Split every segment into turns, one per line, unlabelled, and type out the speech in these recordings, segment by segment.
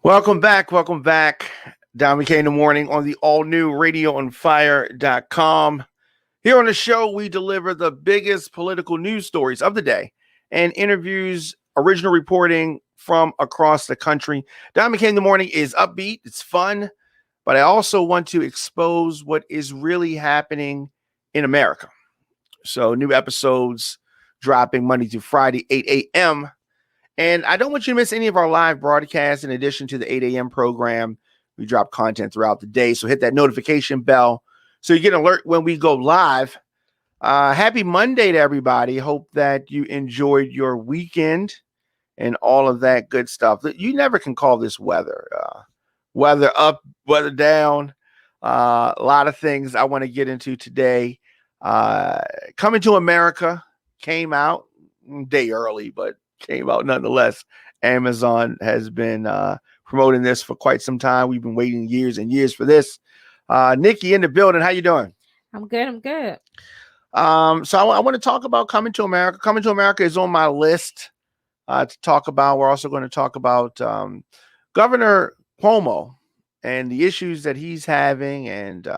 Welcome back. Welcome back. Don McKay in the morning on the all new radioonfire.com. Here on the show, we deliver the biggest political news stories of the day and interviews, original reporting from across the country. Don McKay in the morning is upbeat. It's fun, but I also want to expose what is really happening in America. So new episodes dropping Monday through Friday, 8 a.m. And I don't want you to miss any of our live broadcasts in addition to the 8 a.m. program. We drop content throughout the day. So hit that notification bell so you get an alert when we go live. Happy Monday to everybody. Hope that you enjoyed your weekend and all of that good stuff. You never can call this weather. Weather up, weather down. A lot of things I want to get into today. Coming to America came out a day early, but came out nonetheless. Amazon has been promoting this for quite some time. We've been waiting years and years for this. Nikki in the building. How you doing?
I'm good.
So I want to talk about Coming to America. Coming to America is on my list to talk about. We're also going to talk about Governor Cuomo and the issues that he's having, and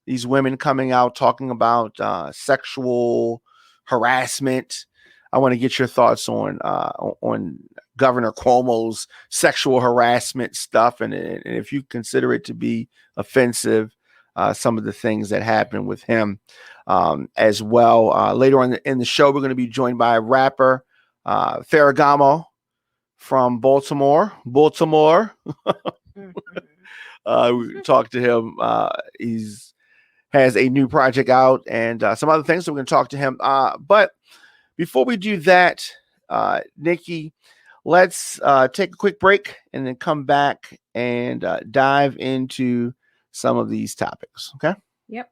these women coming out talking about sexual harassment. I want to get your thoughts on Governor Cuomo's sexual harassment stuff, and if you consider it to be offensive, some of the things that happened with him as well. Later on in the show, we're going to be joined by rapper Pharaoh Gamo from Baltimore. We talked to him. He's has a new project out and some other things, so we're going to talk to him. But before we do that, Nikki, let's take a quick break and then come back and dive into some of these topics. Okay?
Yep.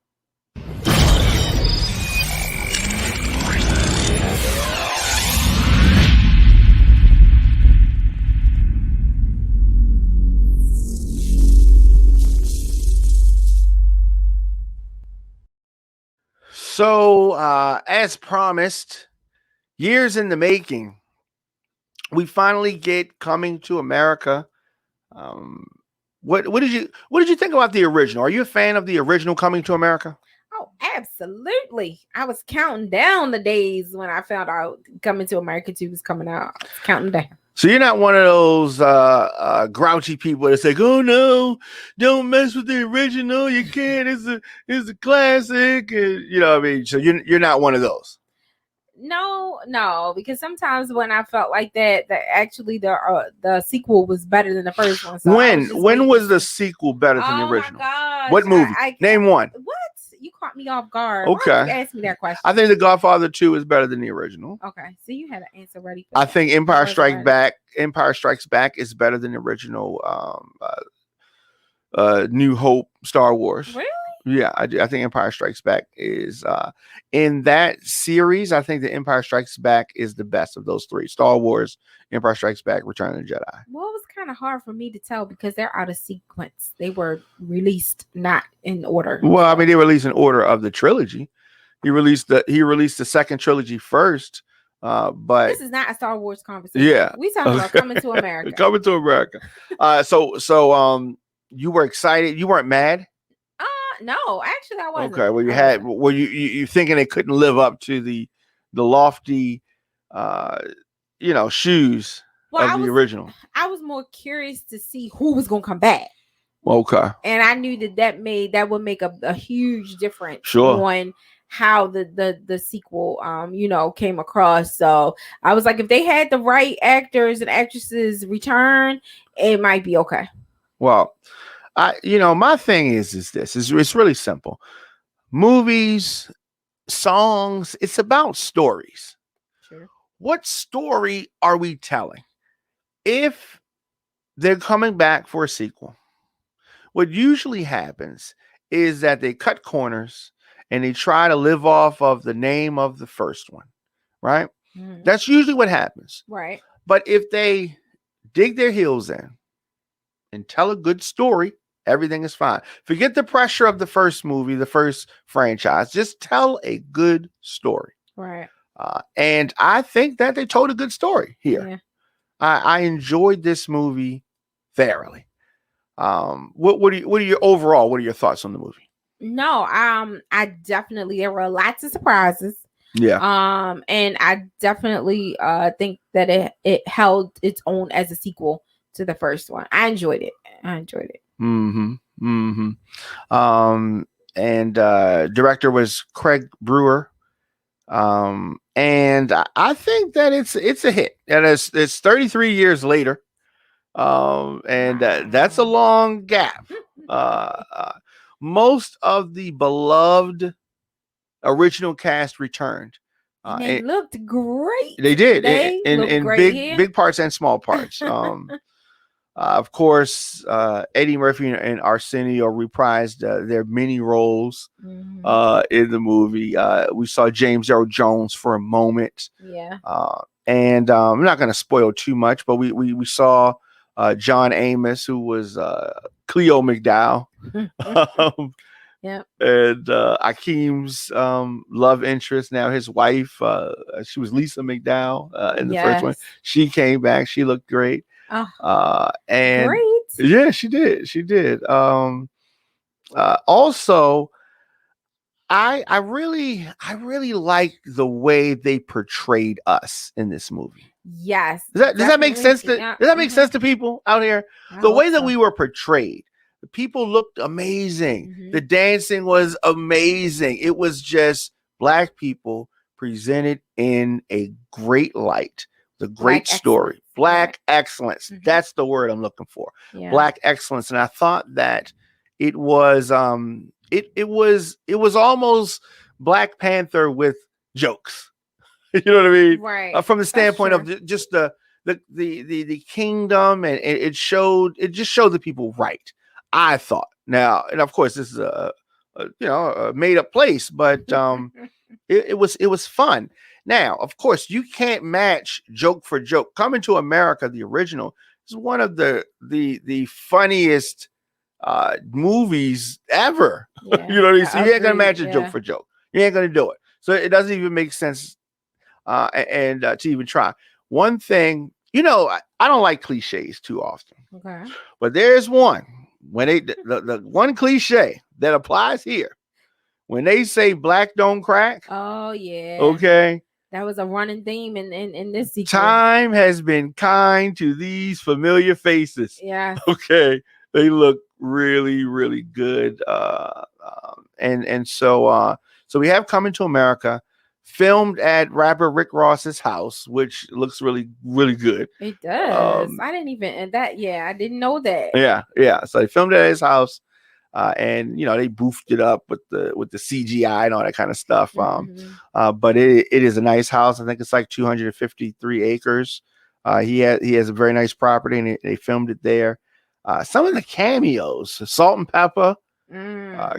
So, as promised, years in the making, we finally get Coming to America. What did you think about the original? Are you a fan of the original Coming to America?
Oh, absolutely. I was counting down the days when I found out Coming to America 2 was coming out. I was counting down.
So you're not one of those grouchy people that say, "Oh no, don't mess with the original. You can't. It's a classic." And, you know what I mean? So you're not one of those.
No, because sometimes when I felt like that actually the sequel was better than the first one. So
when was the sequel better than the original?
Oh my gosh.
What movie? Name one.
What? You caught me off guard.
Okay.
Why did you ask me that question?
I think The Godfather 2 is better than the original.
Okay. So you had an answer ready.
I think Empire Strikes Back is better than the original New Hope Star Wars.
Really?
Yeah, I do. I think Empire Strikes Back is in that series. I think the Empire Strikes Back is the best of those three: Star Wars, Empire Strikes Back, Return of the Jedi.
Well, it was kind of hard for me to tell because they're out of sequence. They were released not in order.
Well, I mean, they released in order of the trilogy. He released the second trilogy first. But
this is not a Star Wars conversation.
Yeah,
we talking about Coming to America.
Coming to America. So you were excited. You weren't mad.
No, actually, I wasn't.
Okay, well, were you thinking they couldn't live up to the lofty, shoes of the original?
I was more curious to see who was gonna come back.
Okay,
and I knew that would make a huge difference.
Sure.
On how the sequel came across. So I was like, if they had the right actors and actresses return, it might be okay.
Well, my thing is this. It's really simple. Movies, songs, it's about stories.
Sure.
What story are we telling? If they're coming back for a sequel, what usually happens is that they cut corners and they try to live off of the name of the first one, right?
Mm.
That's usually what happens.
Right.
But if they dig their heels in and tell a good story, everything is fine. Forget the pressure of the first movie, the first franchise. Just tell a good story.
Right.
And I think that they told a good story here.
Yeah.
I enjoyed this movie thoroughly. What are your overall? What are your thoughts on the movie?
No, I definitely, there were lots of surprises.
Yeah.
And I definitely think that it held its own as a sequel to the first one. I enjoyed it.
Mm-hmm. Mm-hmm. And director was Craig Brewer. And I think that it's a hit, and it's 33 years later. And that's a
Wow.
long gap. Most of the beloved original cast returned.
And they looked great.
They did
They looked
in
great here.
big parts and small parts. Of course, Eddie Murphy and Arsenio reprised their many roles in the movie. We saw James Earl Jones for a moment.
Yeah.
And I'm not going to spoil too much, but we saw John Amos, who was Cleo McDowell.
Yeah.
And Akeem's love interest, now his wife, she was Lisa McDowell in the first one. She came back. She looked great. And
great.
Yeah, she did. Also, I really like the way they portrayed us in this movie.
Yes.
Does that make sense does that make sense to people out here? The way that we were portrayed. The people looked amazing. The dancing was amazing. It was just Black people presented in a great light. The great story. Black excellence. That's the word I'm looking for. Yeah. Black excellence. And I thought that it was it was almost Black Panther with jokes. You know what I mean?
Right.
From the standpoint of just the kingdom, and it just showed the people right. I thought. Now, and of course, this is a made up place, but it was fun. Now, of course, you can't match joke for joke. Coming to America, the original, is one of the funniest movies ever. Yeah, you know what I mean? So you ain't gonna match a joke for joke. You ain't gonna do it. So it doesn't even make sense to even try. One thing, I don't like cliches too often.
Okay.
But there's one. When the one cliche that applies here, when they say Black don't crack.
Oh yeah.
Okay.
That was a running theme in this sequence.
Time has been kind to these familiar faces.
Yeah.
Okay. They look really, really good. So we have Coming to America, filmed at rapper Rick Ross's house, which looks really, really good.
It does. I didn't even I didn't know that.
Yeah. So they filmed it at his house, and they boofed it up with the CGI and all that kind of stuff. But it is a nice house. I think it's like 253 acres. He has a very nice property, and they filmed it there. Some of the cameos: Salt and Pepper,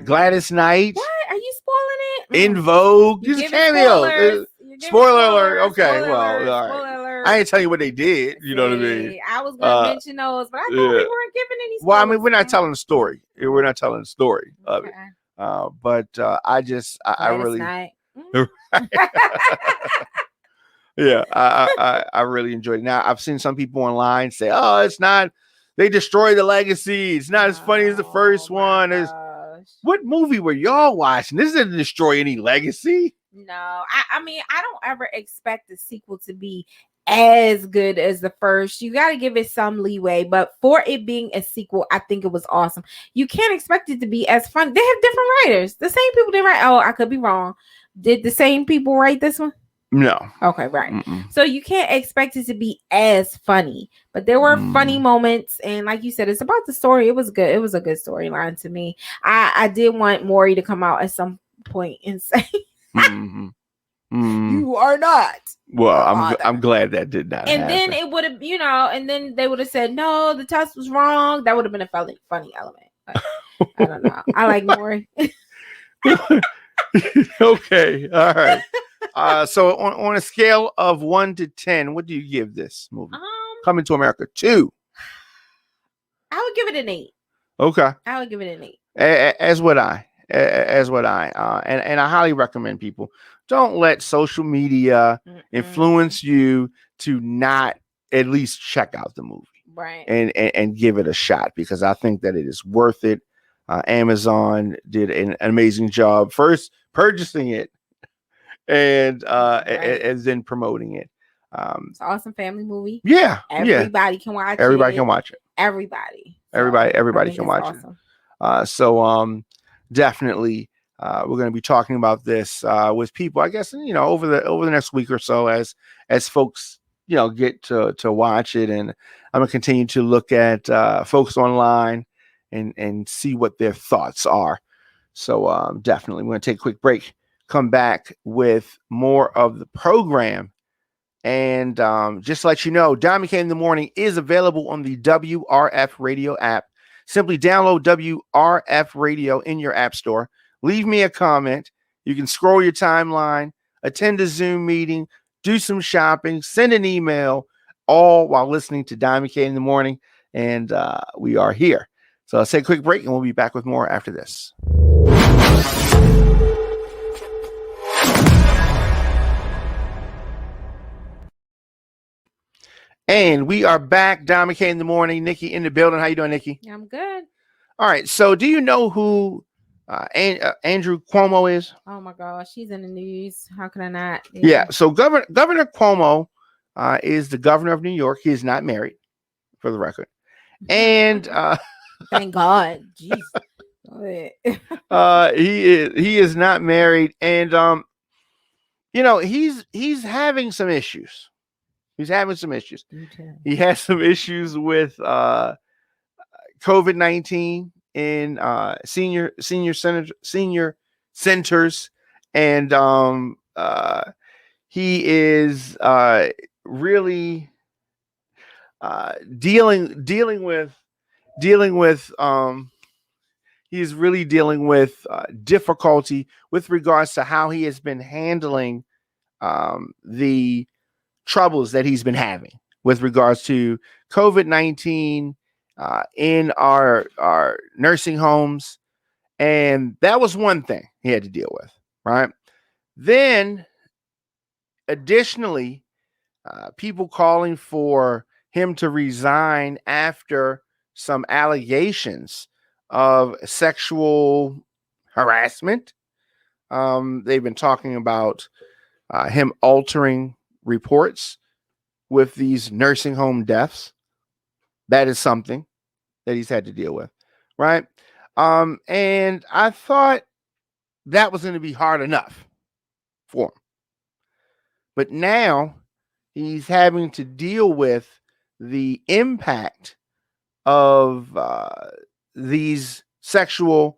Gladys Knight.
What? Are you spoiling it?
In Vogue. These are cameos. Spoiler alert. Okay, well, all right. I ain't telling you what they did. You know what I mean?
I was going to mention those, but I thought we weren't giving any spoilers.
Well, I mean, we're not telling the story. We're not telling the story of it. But I really... Yeah, I really enjoyed it. Now, I've seen some people online say, oh, it's not... They destroy the legacy. It's not as funny as the first one. What movie were y'all watching? This didn't destroy any legacy.
No, I mean, I don't ever expect the sequel to be as good as the first. You got to give it some leeway, but for it being a sequel, I think it was awesome. You can't expect it to be as fun. They have different writers. The same people didn't write. Oh, I could be wrong. Did the same people write this one?
No.
Okay, right. So you can't expect it to be as funny, but there were funny moments, and like you said, it's about the story. It was good. It was a good storyline to me. I did want Maury to come out at some point and say, "You are not."
Well, I'm glad that did not happen.
Then it would have, and then they would have said, "No, the test was wrong." That would have been a funny element. But I don't know. I like Maury.
Okay, all right. So on a scale of 1 to 10, what do you give this movie? Coming to America 2.
I would give it an 8.
Okay.
I would give it an 8.
As would I. And I highly recommend people don't let social media influence you to not at least check out the movie.
Right.
and give it a shot, because I think that it is worth it. Amazon did an amazing job first purchasing it and
Right.
and then promoting it.
It's an awesome family movie.
Yeah, yeah.
Everybody can watch
Everybody
it.
can watch it.
Everybody. So I
Everybody
think
can
it's
watch it.
awesome.
So definitely we're going to be talking about this with people, I guess, over the next week or so, as folks get to watch it. And I'm going to continue to look at folks online and see what their thoughts are. So definitely we're going to take a quick break, come back with more of the program. And just to let you know, Don McCain in the Morning is available on the WRF Radio app. Simply download WRF Radio in your app store. Leave me a comment. You can scroll your timeline, attend a Zoom meeting, do some shopping, send an email, all while listening to Don McCain in the Morning. And we are here. So let's take a quick break, and we'll be back with more after this. And we are back. Don McCain in the Morning. Nikki in the building. How you doing, Nikki?
I'm good.
All right. So do you know who Andrew Cuomo is?
Oh my gosh, she's in the news. How can I not?
Yeah. So Governor Cuomo is the governor of New York. He is not married, for the record. And
thank God. Jeez.
he is not married. And he's having some issues. He's having some issues. He has some issues with COVID-19 in senior centers, and he is really dealing with he's really dealing with difficulty with regards to how he has been handling the troubles that he's been having with regards to COVID-19 in our nursing homes. And that was one thing he had to deal with, right? Then, additionally, people calling for him to resign after some allegations of sexual harassment. They've been talking about him altering reports with these nursing home deaths. That is something that he's had to deal with, right? And I thought that was going to be hard enough for him. But now he's having to deal with the impact of these sexual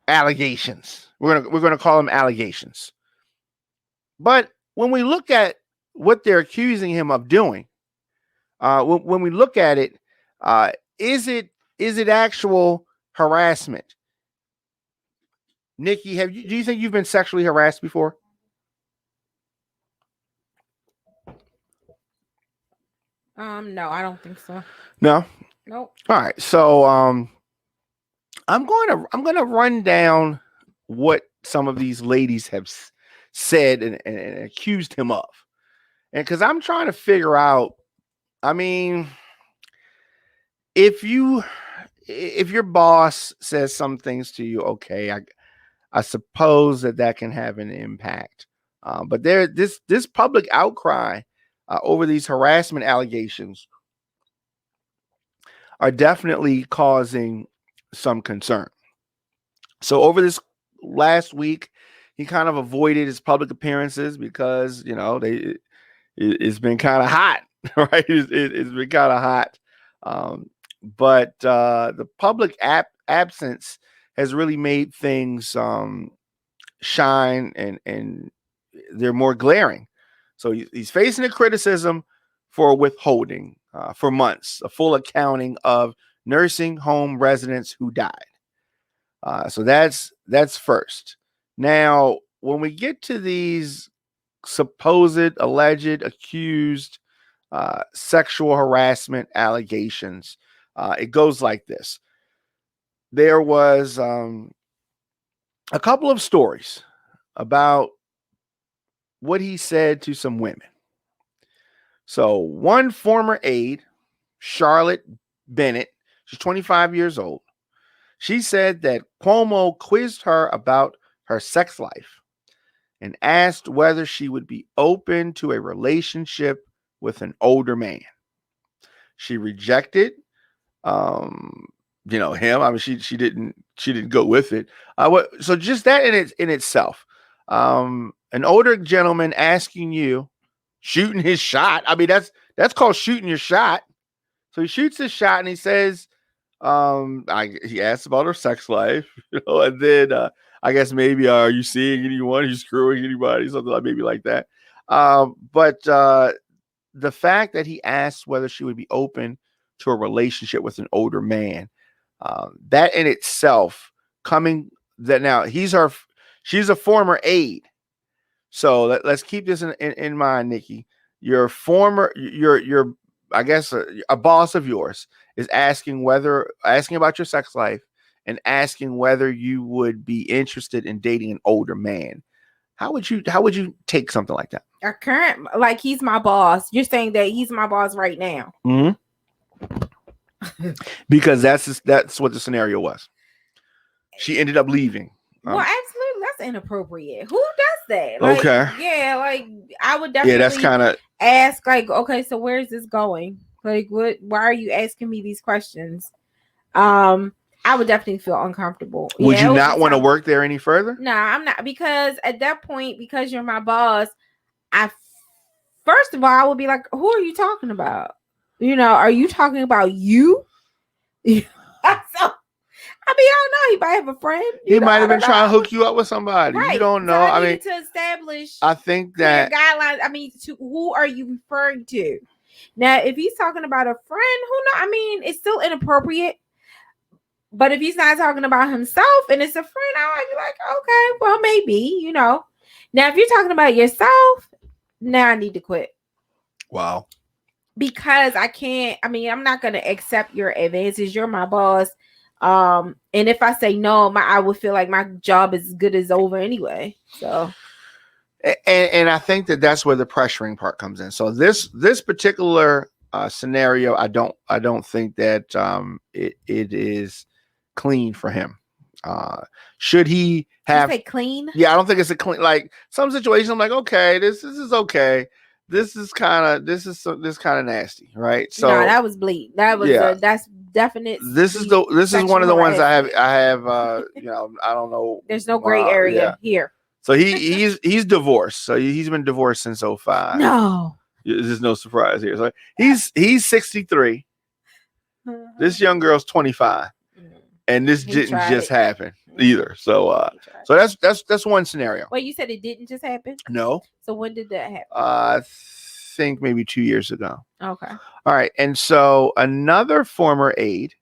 allegations. We're gonna call them allegations. But when we look at what they're accusing him of doing, when we look at it, is it actual harassment? Nikki, do you think you've been sexually harassed before?
No, I don't think so.
No.
Nope.
All right. So I'm going to run down what some of these ladies have said and accused him of. And because I'm trying to figure out, I mean, if your boss says some things to you, okay, I suppose that can have an impact. But this public outcry over these harassment allegations are definitely causing some concern. So over this last week, he kind of avoided his public appearances because it's been kind of hot, right? It's been kind of hot. But the public absence has really made things shine, and they're more glaring. So he's facing a criticism for withholding for months, a full accounting of nursing home residents who died. So that's first. Now, when we get to these supposed, alleged, accused sexual harassment allegations, it goes like this. There was a couple of stories about what he said to some women. So one former aide Charlotte Bennett. She's 25 years old. She said that Cuomo quizzed her about her sex life and asked whether she would be open to a relationship with an older man. She rejected him. I mean, she didn't go with it. So just that in itself, an older gentleman asking you, shooting his shot. I mean, that's called shooting your shot. So he shoots his shot and he says, he asks about her sex life, and then I guess maybe are you seeing anyone? Are you screwing anybody? Something like maybe like that. But the fact that he asked whether she would be open to a relationship with an older man, that in itself, coming that now she's a former aide. So let's keep this in mind, Nikki. Your I guess a boss of yours is asking about your sex life and asking whether you would be interested in dating an older man. How would you take something like that?
A current, like he's my boss. You're saying that he's my boss right now.
Mm-hmm. Because that's what the scenario was. She ended up leaving.
Well, absolutely, that's inappropriate. Who does that? Like,
okay.
Yeah, like I would definitely.
Yeah, that's kind of
ask. Like, okay, so where is this going? Like, what? Why are you asking me these questions? I would definitely feel uncomfortable.
Would you not want to work there any further?
No, I'm not, because at that point, because you're my boss, first of all, I would be like, who are you talking about? Are you talking about you? So, I don't know. He might have a friend.
He might have been trying to hook you up with somebody. Right. You don't know.
So I mean, to establish.
I think that
guidelines. I mean, to who are you referring to? Now, if he's talking about a friend, who knows? I mean, it's still inappropriate. But if he's not talking about himself and it's a friend, I might be like, okay, well, maybe, Now, if you're talking about yourself, now I need to quit.
Wow.
Because I can't. I mean, I'm not going to accept your advances. You're my boss. And if I say no, I would feel like my job is as good as over anyway. So,
and I think that's where the pressuring part comes in. So this particular scenario, I don't think that it is clean for him. Should he have
you say clean?
Yeah, I don't think it's a clean. Like some situations, I'm like, okay, this is okay. This is kind of nasty, right? So
no, that was bleed. That was that's definite.
This is one of the ones I have. I don't know.
There's no gray area here.
So he's divorced. So he's been divorced since 2005.
No,
there's no surprise here. So he's 63. This young girl's 25, and this didn't just happen either. So so that's one scenario.
Wait, you said it didn't just happen?
No.
So when did that happen?
I think maybe 2 years ago.
Okay.
All right. And so another former aide,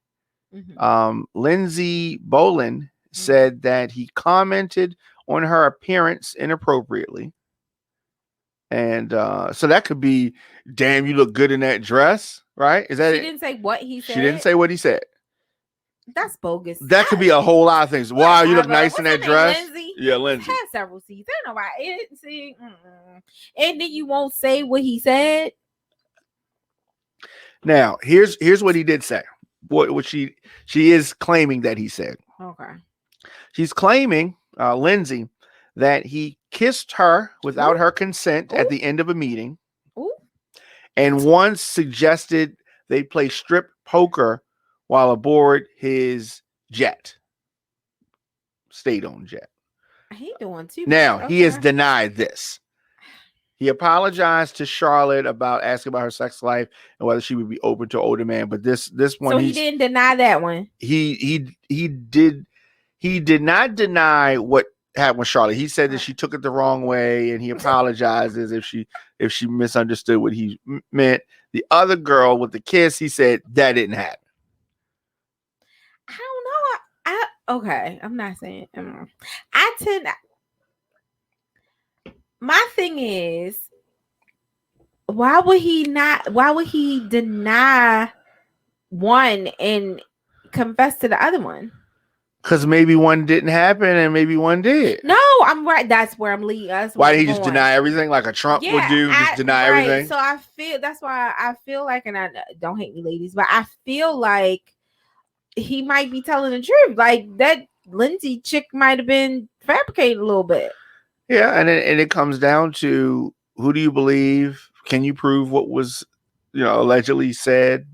Lindsay Boland, said that he commented on her appearance inappropriately. And so that could be, damn, you look good in that dress, right? Is that
She didn't say what he said.
She didn't say what he said.
That's bogus.
That could be a whole lot of things. Wow, you look nice in that dress.
Lindsay?
Yeah, Lindsay.
Had several seats. I don't know why. And then you won't say what he said.
Now, here's what he did say. What she is claiming that he said.
Okay.
She's claiming, Lindsay, that he kissed her without her consent at the end of a meeting.
Ooh.
And once suggested they play strip poker while aboard his jet. State-owned jet.
He doing too much.
Now, he has denied this. He apologized to Charlotte about asking about her sex life and whether she would be open to older man. But this one,
so he didn't deny that one.
He did not deny what happened with Charlotte. He said that she took it the wrong way, and he apologizes if she misunderstood what he meant. The other girl with the kiss, he said that didn't happen.
I don't know. Okay, I'm not saying. My thing is, why would he deny one and confess to the other one?
Because maybe one didn't happen and maybe one did.
No, I'm right. That's where I'm leading. That's
Why
where
did he
I'm
just
going.
deny everything like a Trump would do? Just deny
right.
everything?
So I feel that's why I feel like, and I don't hate me, ladies, but I feel like he might be telling the truth. Like that Lindsay chick might have been fabricating a little bit.
Yeah, and it comes down to who do you believe? Can you prove what was, allegedly said?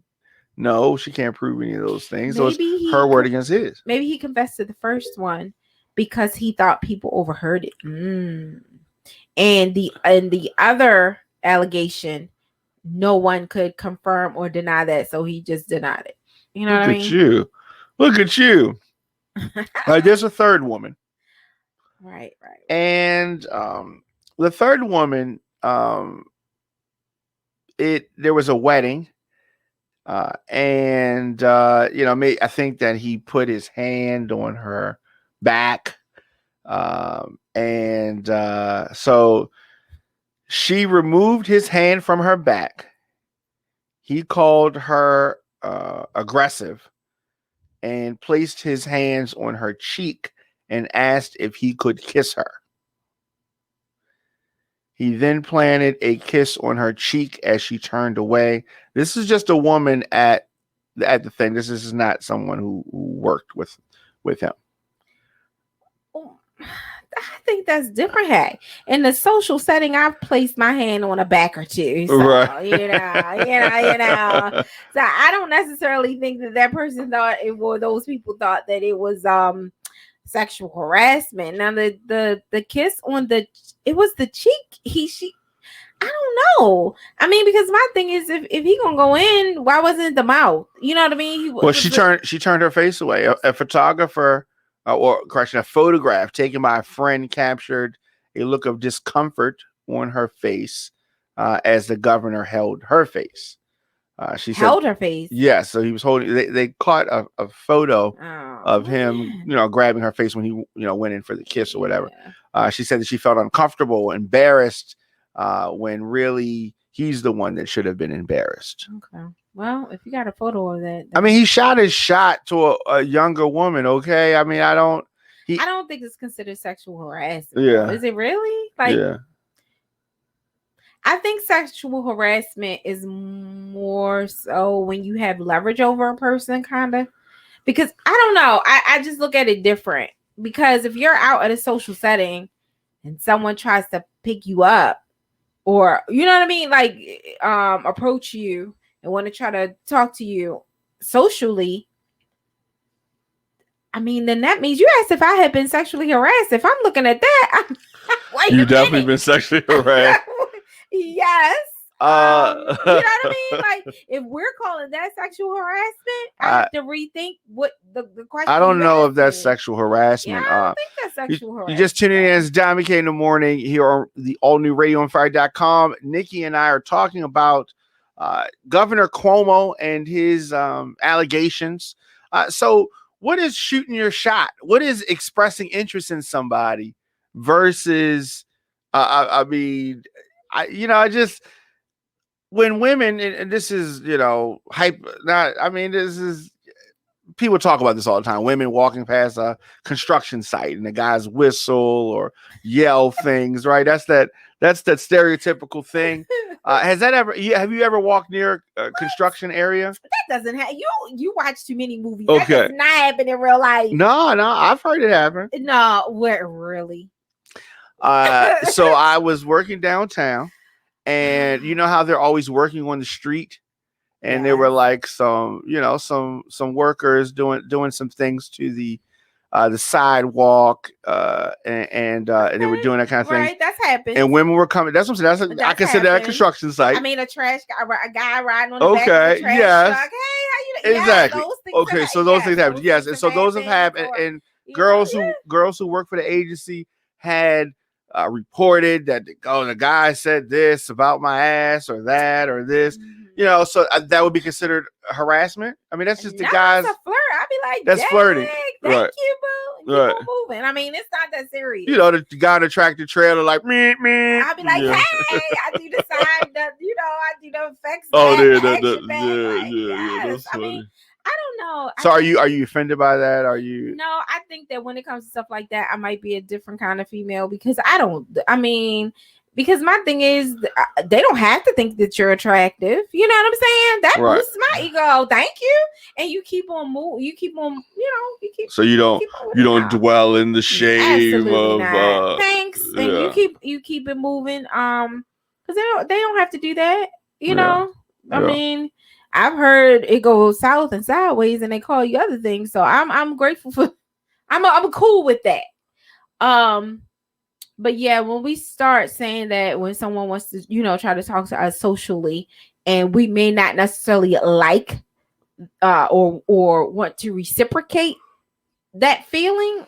No, she can't prove any of those things. So it's her word against his.
Maybe he confessed to the first one because he thought people overheard it. And the other allegation, no one could confirm or deny that, so he just denied it. You know what I mean?
Look at you. There's a third woman.
Right.
And the third woman, there was a wedding. And I think that he put his hand on her back. So she removed his hand from her back. He called her aggressive and placed his hands on her cheek and asked if he could kiss her. He then planted a kiss on her cheek as she turned away. This is just a woman at the thing. This is not someone who worked with him.
I think that's different. Hey, in the social setting, I've placed my hand on a back or two. So,
right.
you know. So I don't necessarily think that person thought it was, those people thought that it was sexual harassment. Now the kiss on it was the cheek. She I don't know. I mean, because my thing is, if he gonna go in, why wasn't it the mouth? You know what I mean?
She turned her face away. A photographer, a photograph taken by a friend captured a look of discomfort on her face as the governor held her face. She held
her face.
Yeah, so he was holding. They caught a photo of him, grabbing her face when he, went in for the kiss or whatever. She said that she felt uncomfortable, embarrassed, when really he's the one that should have been embarrassed.
Okay. Well, if you got a photo of that,
I mean, he shot his shot to a younger woman. Okay, I mean, I don't
think it's considered sexual harassment.
Yeah,
is it really? Yeah. I think sexual harassment is more so when you have leverage over a person, kind of. Because I don't know, I just look at it different. Because if you're out at a social setting and someone tries to pick you up, or you know what I mean, like approach you and want to try to talk to you socially, I mean, then that means you asked if I had been sexually harassed. If I'm looking at that,
you definitely been sexually harassed.
Yes. You know what I mean? Like, if we're calling that sexual harassment, I have to rethink what the question.
I don't know if that's sexual harassment.
Yeah, I don't think that's sexual harassment.
You just tuning in as Don McKay in the morning here on the all new radioonfire.com. Nikki and I are talking about Governor Cuomo and his allegations. So what is shooting your shot? What is expressing interest in somebody versus, I mean, I just, when women, and this is, hype, this is, people talk about this all the time. Women walking past a construction site and the guys whistle or yell things, right? That's that stereotypical thing. Have you ever walked near a construction area?
That doesn't happen. You watch too many movies. Okay. That does not happen in real life.
No, I've heard it happen.
No, where really?
So I was working downtown, and you know how they're always working on the street, and there were like some workers doing some things to the sidewalk, and they were doing that kind of thing.
Right, that's happened.
And women were coming. That's what I'm saying. I consider that a construction site.
I mean, a guy riding on the back of the trash truck. Hey, how you?
Exactly.
Yes,
so those things happen. Yes, and so those have happened. And girls who work for the agency had reported that the guy said this about my ass or that or this. So that would be considered harassment. I mean, that's just the guys.
That's a flirt. I'd be like,
that's flirting.
Thank you, boo. Keep on moving. I mean, it's not that serious.
The guy on the tractor trailer, like, meh.
I'd be like, hey, I do the side, I do the effects.
Oh,
yeah. That's funny. don't know.
So are you offended by that? Are you?
No, I think that when it comes to stuff like that, I might be a different kind of female because because my thing is they don't have to think that you're attractive. You know what I'm saying? That
Right.
boosts my ego. Thank you. And you keep on moving. You keep on, you keep.
So you don't dwell in the shame
Absolutely
of
not. Thanks. And
yeah.
you keep it moving. Because they don't have to do that. You know? I mean, I've heard it go south and sideways and they call you other things. So I'm grateful for I'm cool with that. But yeah, when we start saying that when someone wants to, try to talk to us socially and we may not necessarily like or want to reciprocate that feeling,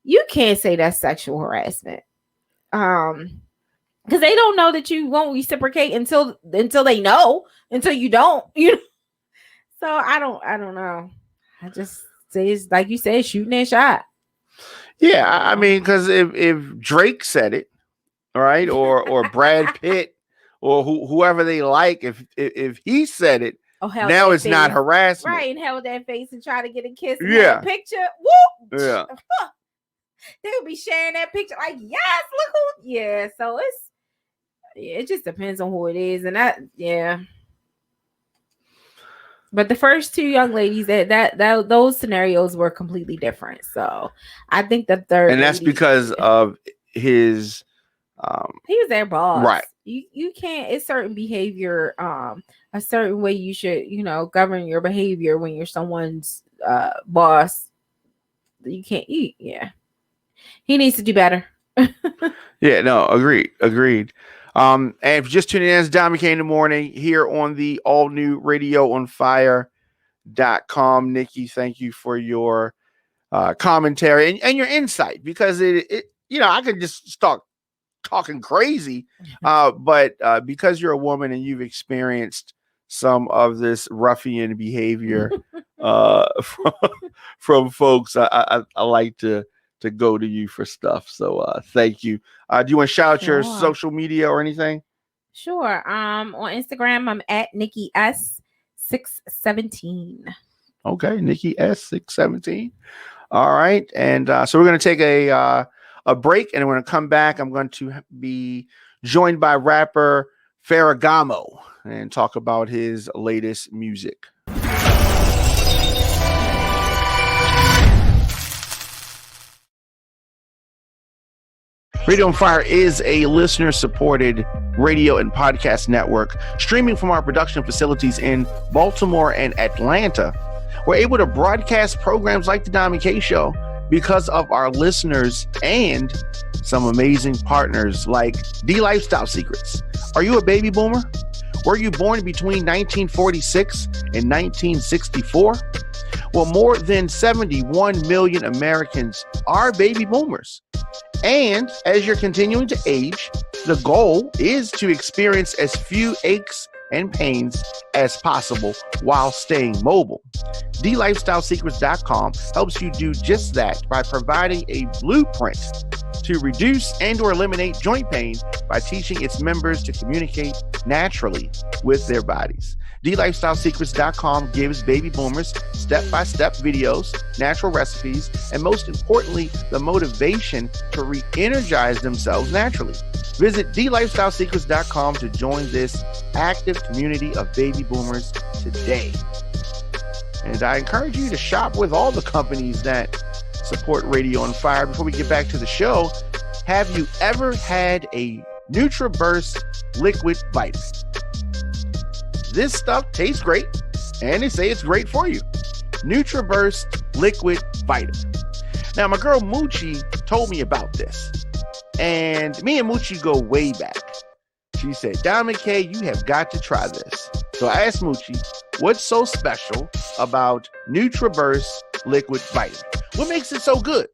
you can't say that's sexual harassment. Because they don't know that you won't reciprocate until they know, until you don't, So I don't know. I just say it's like you said, shooting that shot.
Yeah, I mean, because if Drake said it, all right, or Brad Pitt, or whoever they like, if he said it, now it's not harassment,
right? And held that face and try to get a kiss, and
yeah,
a picture, whoop,
yeah.
They would be sharing that picture, like, yes, look who, yeah. So it just depends on who it is, and yeah. But the first two young ladies, that those scenarios were completely different. So I think the third,
and that's because of his.
He was their boss,
right?
You can't. It's certain behavior, a certain way you should, govern your behavior when you're someone's boss. You can't eat. Yeah, he needs to do better.
Yeah, no, agreed. And if you're just tuning in, it's Don McKay in the morning here on the all new radioonfire.com. Nikki, thank you for your commentary and your insight, because it I could just start talking crazy, but because you're a woman and you've experienced some of this ruffian behavior from folks, I like to go to you for stuff. So thank you. Do you want to shout out your social media or anything?
Sure. On Instagram, I'm at Nikki S617.
Okay, Nikki S617. All right, and so we're going to take a break, and we're going to come back. I'm going to be joined by rapper Pharaoh Gamo and talk about his latest music. Radio on Fire is a listener-supported radio and podcast network streaming from our production facilities in Baltimore and Atlanta. We're able to broadcast programs like the Don McKay Show because of our listeners and some amazing partners like D Lifestyle Secrets. Are you a baby boomer? Were you born between 1946 and 1964? Well, more than 71 million Americans are baby boomers. And as you're continuing to age, the goal is to experience as few aches and pains as possible while staying mobile. DLifestyleSecrets.com helps you do just that by providing a blueprint to reduce and or eliminate joint pain by teaching its members to communicate naturally with their bodies. DLifestyleSecrets.com gives baby boomers step-by-step videos, natural recipes, and most importantly, the motivation to re-energize themselves naturally. Visit DLifestyleSecrets.com to join this active community of baby boomers today. And I encourage you to shop with all the companies that support Radio on Fire. Before we get back to the show, have you ever had a NutriBurst liquid vitamin? This stuff tastes great, and they say it's great for you. NutriBurst liquid vitamin. Now, my girl Moochie told me about this, and me and Moochie go way back. She said, Don McKay, you have got to try this. So I asked Moochie, what's so special about NutriBurst liquid vitamin? What makes it so good?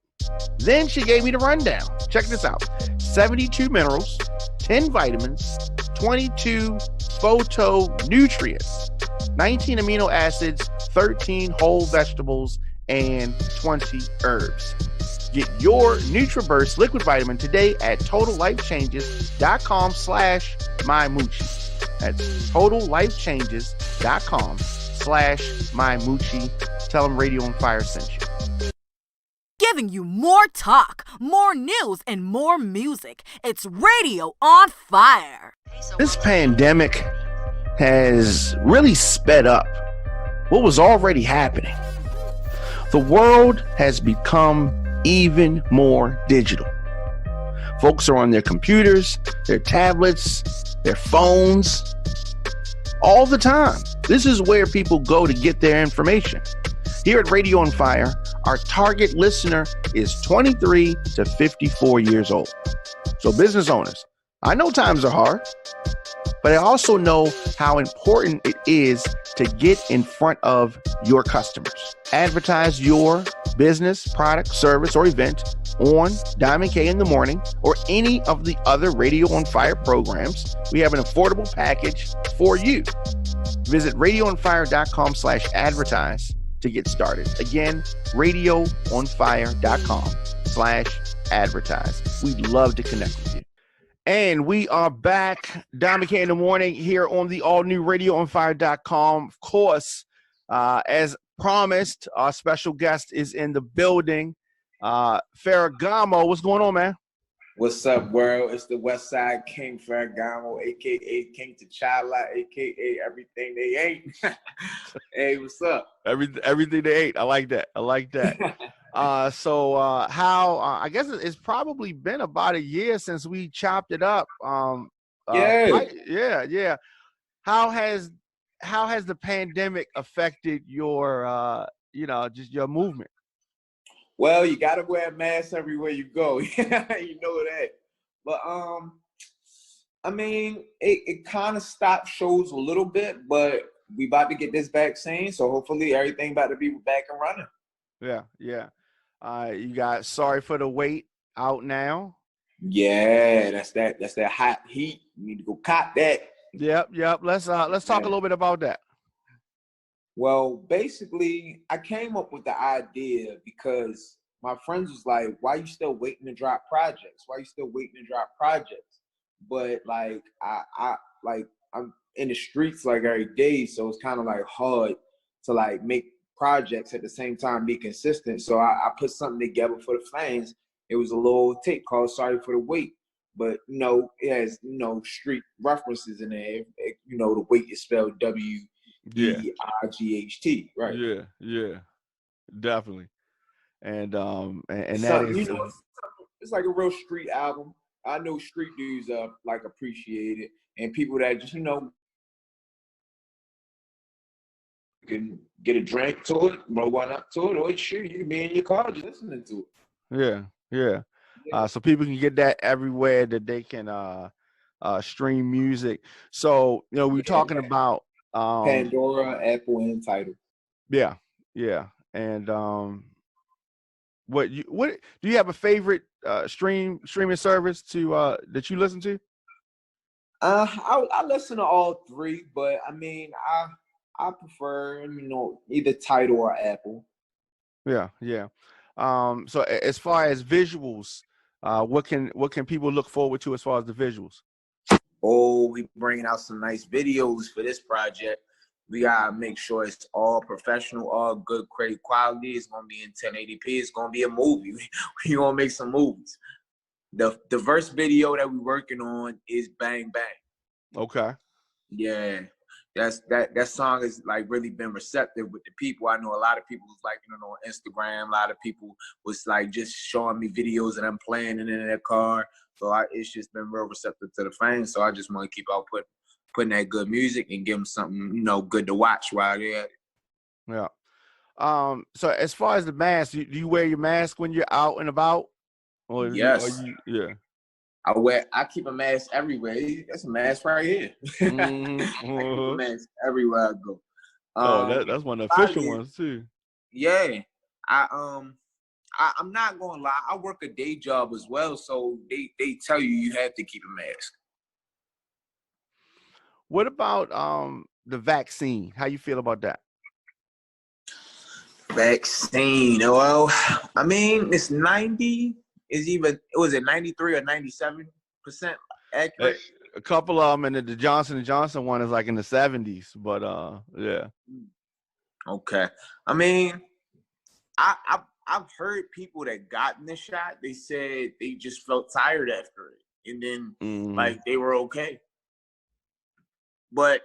Then she gave me the rundown. Check this out. 72 minerals, 10 vitamins, 22 phytonutrients, 19 amino acids, 13 whole vegetables, and 20 herbs. Get your NutriBurst liquid vitamin today at TotalLifeChanges.com/MyMoochie. That's TotalLifeChanges.com/MyMoochie. facebook.com/mymucci. Tell them Radio on Fire sent you.
Giving you more talk, more news, and more music. It's Radio on Fire.
This pandemic has really sped up what was already happening. The world has become even more digital. Folks are on their computers, their tablets, their phones, all the time. This is where people go to get their information. Here at Radio on Fire, our target listener is 23 to 54 years old. So business owners, I know times are hard, but I also know how important it is to get in front of your customers. Advertise your business, product, service, or event on Diamond K in the Morning or any of the other Radio on Fire programs. We have an affordable package for you. Visit radioonfire.com/advertise to get started. Again, radioonfire.com/advertise. We'd love to connect with you. And we are back, Diamond K in the Morning, here on the all-new radioonfire.com. Of course, as promised, our special guest is in the building. Pharaoh Gamo, what's going on, man?
What's up, world? It's the West Side King, Pharaoh Gamo, a.k.a. King T'Challa, a.k.a. everything they ate. Hey, what's up?
Everything they ate. I like that. So I guess it's probably been about a year since we chopped it up. Yeah. How has the pandemic affected your just your movement?
Well, you gotta wear a mask everywhere you go. You know that. But I mean, it kind of stopped shows a little bit, but we about to get this vaccine, so hopefully everything about to be back and running.
Yeah. You got Sorry for the Wait out now.
Yeah, that's that hot heat. You need to go cop that.
Yep. Let's talk a little bit about that.
Well, basically, I came up with the idea because my friends was like, "Why you still waiting to drop projects? But like, I'm in the streets like every day, so it's kind of like hard to like make projects at the same time, be consistent. So I put something together for the fans. It was a little tape called Sorry for the Wait. But, it has, street references in there. The Wait is spelled W-E-I-G-H-T, right?
Yeah, definitely. And that
so,
is...
it's like a real street album. I know street dudes appreciate it. And people that just, can get a drink to it, roll one up to it, or sure, you can be in your car just listening to it.
Yeah. So people can get that everywhere that they can stream music. So we're talking about
Pandora, Apple, and Tidal.
Yeah. And what do you have a favorite streaming service to that you listen to?
I listen to all three, but I mean I prefer either Tidal or Apple.
Yeah. So as far as visuals, what can people look forward to as far as the visuals?
Oh, we bringing out some nice videos for this project. We gotta make sure it's all professional, all good, great quality. It's gonna be in 1080p. It's gonna be a movie. We gonna make some movies. The first video that we're working on is Bang Bang.
Okay.
Yeah. That song has like really been receptive with the people. I know a lot of people was liking it on Instagram. A lot of people was like just showing me videos of them playing it in their car. So it's just been real receptive to the fans. So I just want to keep out putting that good music and give them something good to watch while they're at it.
Yeah. So as far as the mask, do you wear your mask when you're out and about? Or
yes.
Yeah.
I keep a mask everywhere. That's a mask right here.
Mm-hmm.
I keep a mask everywhere I go.
That's one of the official ones too.
Yeah. I'm not gonna lie, I work a day job as well, so they tell you have to keep a mask.
What about the vaccine? How you feel about that?
Vaccine. Well, I mean, it's 90. Was it 93 or 97% accurate?
A couple of them, and the Johnson & Johnson one is like in the 70s, but yeah.
Okay. I mean, I've heard people that gotten the shot. They said they just felt tired after it, and then like they were okay. But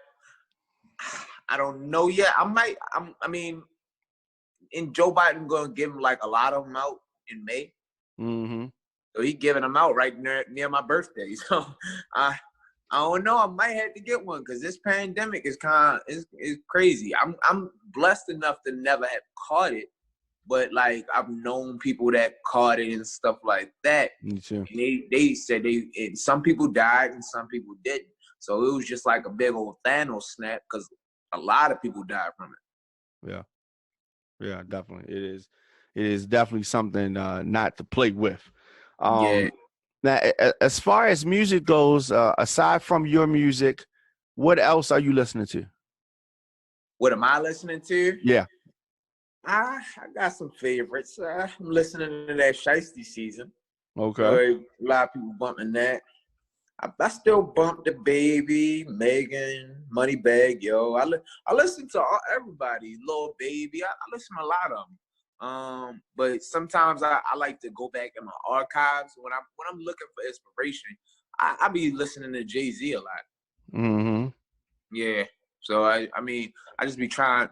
I don't know yet. I mean, and Joe Biden gonna give him like a lot of them out in May. So he giving them out right near my birthday. So I don't know. I might have to get one because this pandemic is is crazy. I'm blessed enough to never have caught it, but like I've known people that caught it and stuff like that.
Me too.
And they said and some people died and some people didn't. So it was just like a big old Thanos snap because a lot of people died from it.
Yeah. Yeah, definitely. It is definitely something not to play with.
Yeah.
Now, as far as music goes, aside from your music, what else are you listening to?
What am I listening to?
Yeah.
I got some favorites. I'm listening to that Shiesty Season.
Okay.
So a lot of people bumping that. I still bump the Baby, Megan, Moneybag, yo. I listen to everybody, Lil Baby. I listen to a lot of them. But sometimes I like to go back in my archives when I'm looking for inspiration. I be listening to Jay-Z a lot. Yeah. So I mean I just be trying,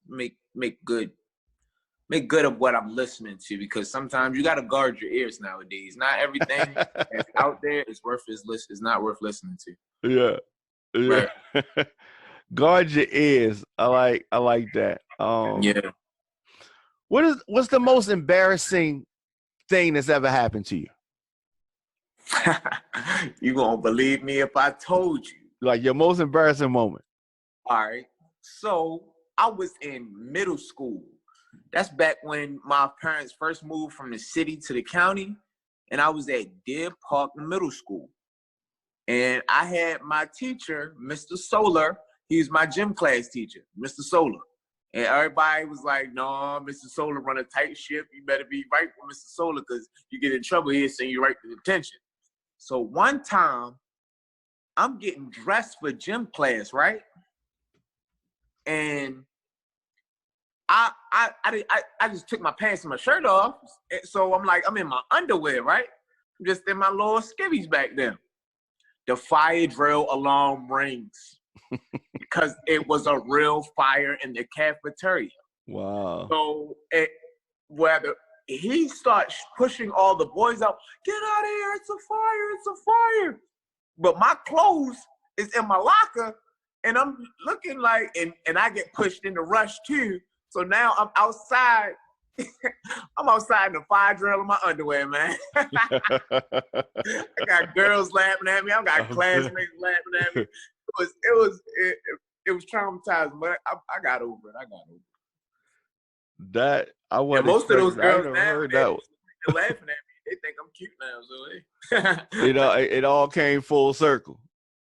make good of what I'm listening to because sometimes you gotta guard your ears nowadays. Not everything that's out there is not worth listening to.
Yeah.
Right.
Guard your ears. I like that.
Yeah.
What's the most embarrassing thing that's ever happened to you?
You gonna believe me if I told you.
Like your most embarrassing moment.
All right. So I was in middle school. That's back when my parents first moved from the city to the county, and I was at Deer Park Middle School. And I had my teacher, Mr. Solar. He's my gym class teacher, Mr. Solar. And everybody was like, no, Mr. Solar run a tight ship. You better be right with Mr. Solar because you get in trouble here, send you right to detention. So one time, I'm getting dressed for gym class, right? And I just took my pants and my shirt off. So I'm like, I'm in my underwear, right? I'm just in my little skivvies back then. The fire drill alarm rings because it was a real fire in the cafeteria.
Wow.
So whether he starts pushing all the boys out, get out of here, it's a fire, it's a fire. But my clothes is in my locker and I'm looking like, and I get pushed in the rush too. So now I'm outside. I'm outside in the fire drill in my underwear, man. I got girls laughing at me. I got classmates laughing at me. It was traumatizing, but I got over it.
That I wasn't.
And most of those girls
now
they're laughing at me. They think I'm cute now, so
it all came full circle.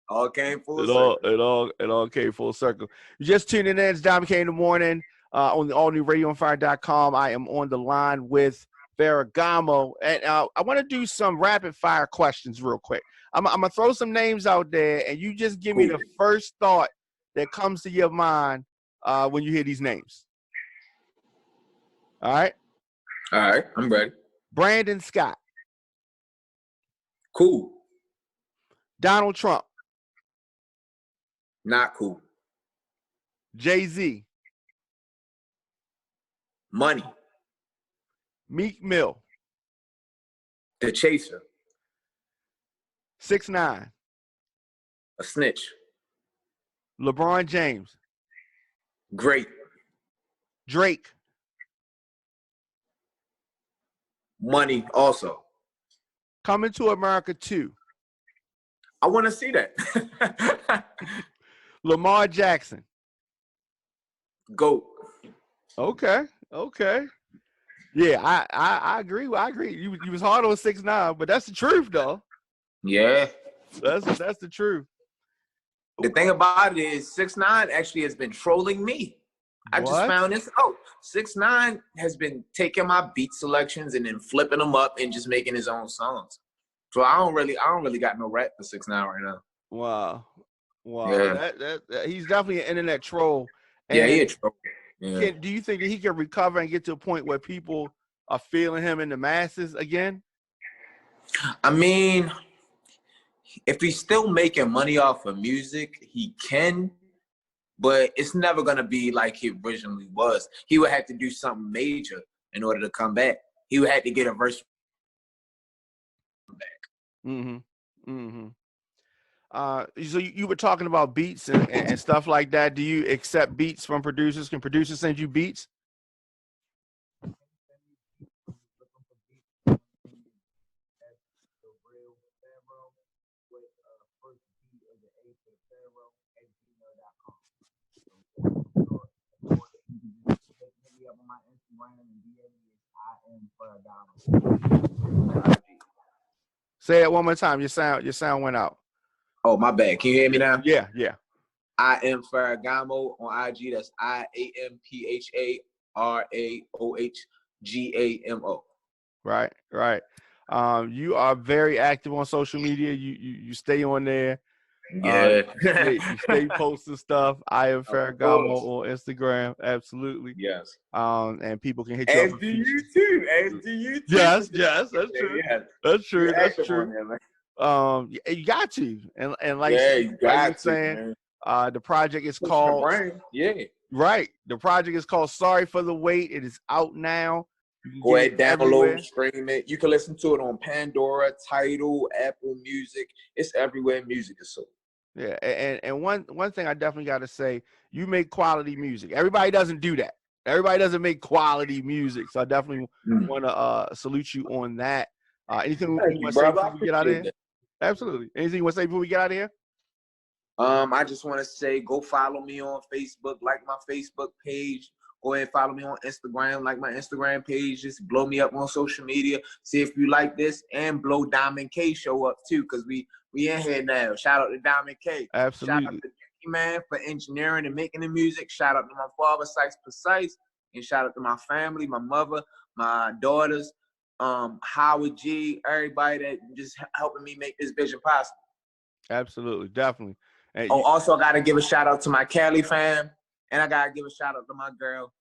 All came full circle.
It all came full circle. You just tuning in. It's Dom McCain in the morning on the allnewradioonfire.com. I am on the line with Pharaoh Gamo, and I want to do some rapid fire questions real quick. I'm gonna throw some names out there, and you just give me the first thought that comes to your mind when you hear these names. All right.
All right, I'm ready.
Brandon Scott.
Cool.
Donald Trump.
Not cool.
Jay-Z.
Money.
Meek Mill.
The Chaser.
6ix9ine.
A snitch.
LeBron James.
Great.
Drake.
Money also.
Coming to America 2.
I want to see that.
Lamar Jackson.
GOAT.
Okay. Yeah, I agree. You was hard on 6ix9ine, but that's the truth, though.
Yeah.
That's the truth.
The thing about it is 6ix9ine actually has been trolling me. I just found this out. 6ix9ine has been taking my beat selections and then flipping them up and just making his own songs. So I don't really got no rap for 6ix9ine right now.
Wow.
Yeah.
That he's definitely an internet troll.
Yeah,
And
he a troll. Yeah.
do you think that he can recover and get to a point where people are feeling him in the masses again?
I mean, if he's still making money off of music, he can, but it's never gonna be like he originally was. He would have to do something major in order to come back. He would have to get a verse back.
Mm-hmm. Mm-hmm. So you were talking about beats and stuff like that. Do you accept beats from producers? Can producers send you beats? Say it one more time. Your sound went out.
Oh, my bad. Can you hear me now?
Yeah, yeah.
I am Pharaoh Gamo on IG. That's IAMPHARAOHGAMO.
Right, right. You are very active on social media. You stay on there.
Yeah.
You stay posting stuff. I am Pharaoh Gamo
course.
on Instagram. Absolutely.
Yes.
And people can hit you
As
up.
do you too. As do you too.
Yes, that's true.
Yeah.
That's true.
You're
That's
active
true.
on there, man.
You got to. And like
Yeah,
you
you got to,
saying,
man.
the project is
Push
called
my brain. Yeah.
Right. The project is called Sorry for the Wait. It is out now. You can
Go
get
ahead,
it everywhere.
download, stream it. You can listen to it on Pandora, Tidal, Apple Music. It's everywhere music is sold.
Yeah, and one thing I definitely got to say, you make quality music. Everybody doesn't do that. Everybody doesn't make quality music. So I definitely want to salute you on that. Anything you want to say before we get out of here? Absolutely. Anything you want to say before we get out of here?
I just want to say, go follow me on Facebook, like my Facebook page. Go ahead and follow me on Instagram, like my Instagram page. Just blow me up on social media. See if you like this, and blow Diamond K show up too, because we in here now. Shout out to Diamond K.
Absolutely.
Shout out to Dickie Man for engineering and making the music. Shout out to my father, Sykes Precise, and shout out to my family, my mother, my daughters, Howard G, everybody that just helping me make this vision possible.
Absolutely, definitely. And
also, I gotta give a shout out to my Cali fam, and I gotta give a shout out to my girl.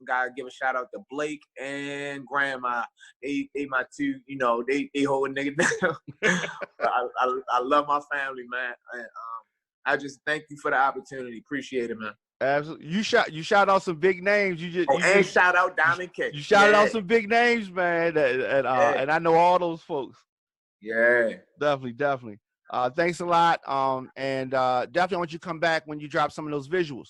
Gotta give a shout out to Blake and Grandma. They my two, they hold a nigga down. I love my family, man. And, I just thank you for the opportunity. Appreciate it, man.
Absolutely. You shout out some big names.
And shout out Diamond K.
You shouted out some big names, man. And I know all those folks.
Yeah.
Definitely. Thanks a lot. And definitely want you to come back when you drop some of those visuals.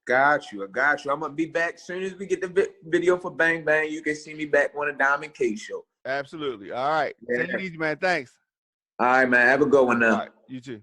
Got you. I'm gonna be back as soon as we get the video for Bang Bang. You can see me back on the Diamond K show.
Absolutely. All right.
Yeah.
Take it easy, man. Thanks.
All right, man. Have a good one now.
All right. You too.